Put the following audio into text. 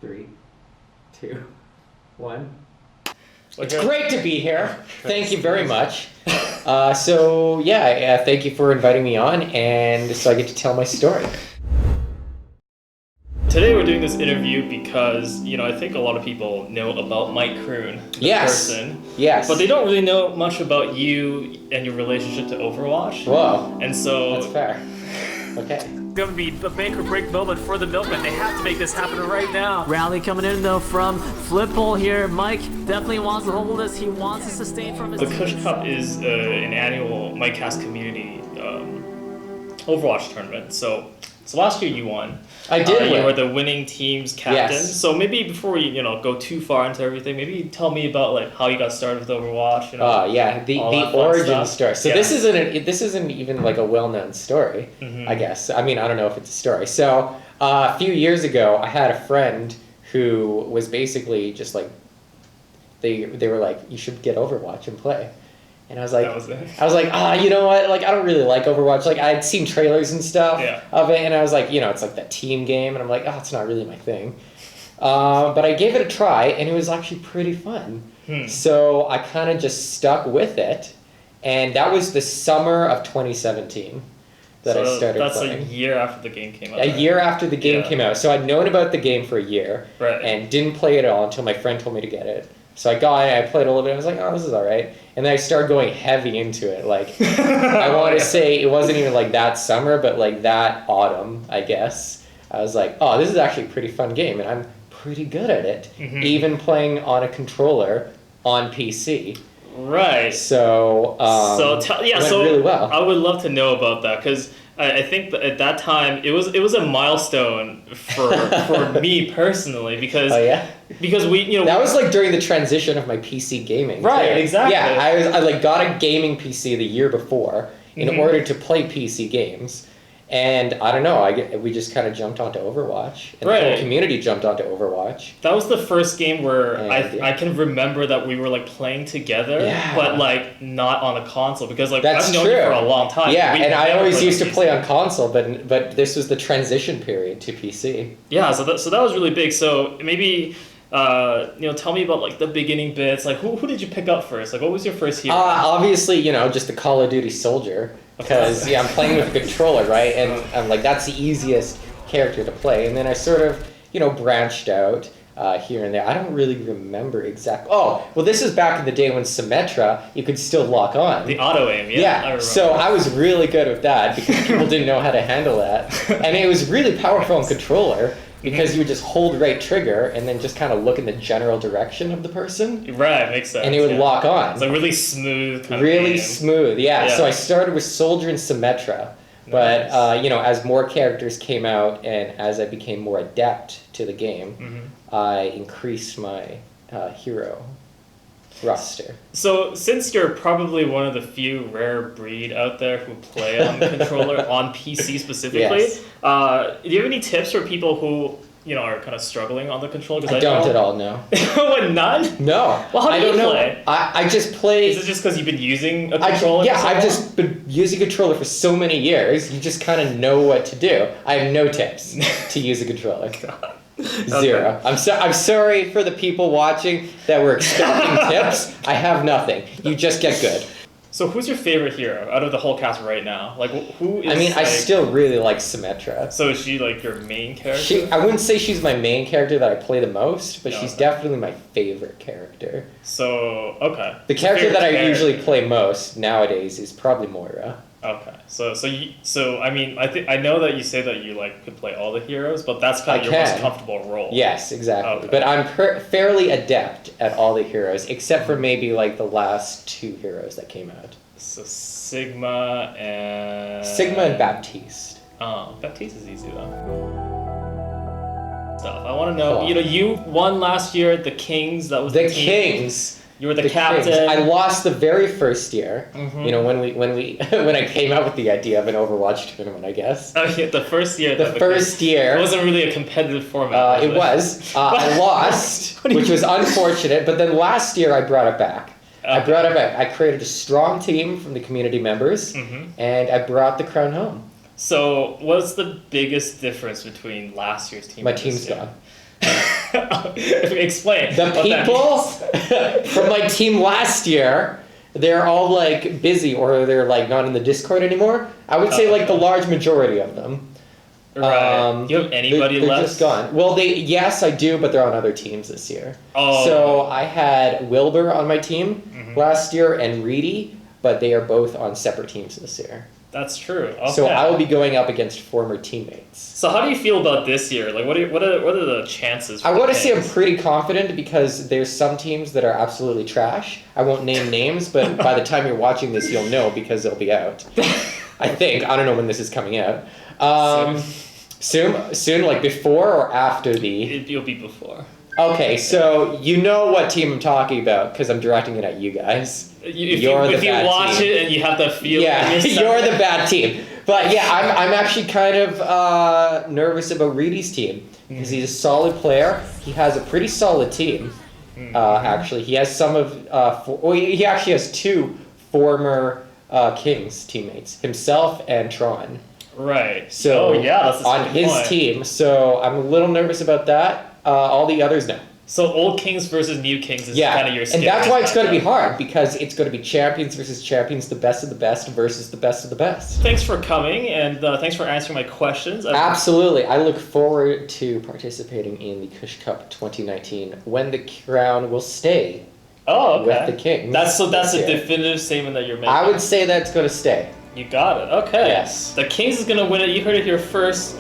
3, 2, 1. It's great to be here. Thank you very much. Thank you for inviting me on, and so I get to tell my story. Today we're doing this interview because, I think a lot of people know about Mike Kroon, the person. Yes. But they don't really know much about you and your relationship to Overwatch. Whoa. And so... That's fair. Okay. It's going to be a make or break moment for the Milkmen. They have to make this happen right now. Rally coming in though from Flippol here. Mike definitely wants to hold this. He wants to sustain from his The Kush Kup is an annual Mikecast community Overwatch tournament. So last year you won. I did win. You were the winning team's captain. Yes. So maybe before we go too far into everything, maybe tell me about how you got started with Overwatch. The origin story. So this isn't even like a well-known story. Mm-hmm. I guess. I mean, I don't know if it's a story. So a few years ago, I had a friend who was basically just like they were like, you should get Overwatch and play. And I was like, you know what? Like, I don't really like Overwatch. Like, I had seen trailers and stuff of it, and I was like, it's like that team game, and I'm like, it's not really my thing. But I gave it a try, and it was actually pretty fun. So I kind of just stuck with it, and that was the summer of 2017 that I started playing. That's a year after the game came out. A year after the game came out. So I'd known about the game for a year, right, and didn't play it at all until my friend told me to get it. So I got it, I played a little bit, I was like, this is alright. And then I started going heavy into it. Like, I want to say it wasn't even like that summer, but like that autumn, I guess. I was like, this is actually a pretty fun game, and I'm pretty good at it. Mm-hmm. Even playing on a controller on PC. Right. So, it went really well. I would love to know about that, because I think that at that time it was a milestone for me personally, because we that was like during the transition of my PC gaming. Right, too. exactly. Yeah, I got a gaming PC the year before in order to play PC games. And I don't know, we just kind of jumped onto Overwatch, and the whole community jumped onto Overwatch. That was the first game where I can remember that we were playing together, but not on a console, because I've known you for a long time. Yeah, and I always used to play on console, but this was the transition period to PC. Yeah, so that was really big. So maybe tell me about the beginning bits. Who did you pick up first? What was your first hero? Obviously, just the Call of Duty soldier. Because, I'm playing with a controller, right? And I'm like, that's the easiest character to play. And then I sort of, branched out here and there. I don't really remember exactly. This is back in the day when Symmetra, you could still lock on. The auto-aim, Yeah, so I was really good with that because people didn't know how to handle that. And it was really powerful on controller, because you would just hold right trigger and then just kind of look in the general direction of the person. Right, makes sense. And it would lock on. It's really smooth kind of game. Smooth, yeah. So I started with Soldier and Symmetra. But, as more characters came out and as I became more adept to the game, I increased my hero roster. So, since you're probably one of the few rare breed out there who play on the controller, on PC specifically, do you have any tips for people who, are kind of struggling on the controller? I don't at all, no. What, none? No. Well, how do you play? I just play... Is it just because you've been using a controller I've just been using a controller for so many years, you just kind of know what to do. I have no tips to use a controller. Zero. Okay. I'm sorry for the people watching that were expecting tips. I have nothing. You just get good. So who's your favorite hero out of the whole cast right now? Who is... I still really like Symmetra. So is she your main character? I wouldn't say she's my main character that I play the most, but she's definitely my favorite character. So, okay. The character that I usually play most nowadays is probably Moira. Okay, I know that you say that you could play all the heroes, but that's kind of your most comfortable role. Yes, exactly. Okay. But I'm fairly adept at all the heroes, except for maybe the last 2 heroes that came out. So Sigma and Baptiste. Oh, Baptiste is easy though. Stuff. I want to know. You won last year at the Kings. That was the team. Kings. You were the captain. Kings. I lost the very first year. When I came up with the idea of an Overwatch tournament, I guess. Oh yeah, the first year. It wasn't really a competitive format. It was. I lost, which was unfortunate. But then last year I brought it back. Okay. I created a strong team from the community members, and I brought the crown home. So, what's the biggest difference between last year's team? My team's gone. Explain. The what that people means. from my team last year, they're all like busy or they're like not in the Discord anymore. I would say like the large majority of them. Right. Do you have anybody they're left? just gone. Well, yes, I do, but they're on other teams this year. Oh. So I had Wilbur on my team Mm-hmm. last year and Reedy, but they are both on separate teams this year. That's true. Okay. So I will be going up against former teammates. So how do you feel about this year? Like, what are the chances? For I the want to say I'm Kings? pretty confident because there's some teams that are absolutely trash. I won't name names, but by the time you're watching this, you'll know because they'll be out. I think. I don't know when this is coming out. Soon, like before or after the... You'll be before. Okay, so you know what team I'm talking about because I'm directing it at you guys. If you watch it and you have that feeling. Yeah, you're the bad team. But yeah, I'm actually kind of nervous about Reedy's team because he's a solid player. He has a pretty solid team. Actually, he has some of he actually has two former Kings teammates, himself and Tron. Right. So that's a on good his point. team. So I'm a little nervous about that. All the others no. So old Kings versus new Kings is Yeah, kind of your and that's why it's going to be matchup. hard because it's going to be champions versus champions, the best of the best versus the best of the best. Thanks for coming and thanks for answering my questions. Absolutely. I look forward to participating in the Kush Kup 2019 when the crown will stay Oh, okay. with the Kings. That's a this year. definitive statement that you're making. I would say that's going to stay. You got it. Okay. Yes. The Kings is gonna win it. You heard it here first.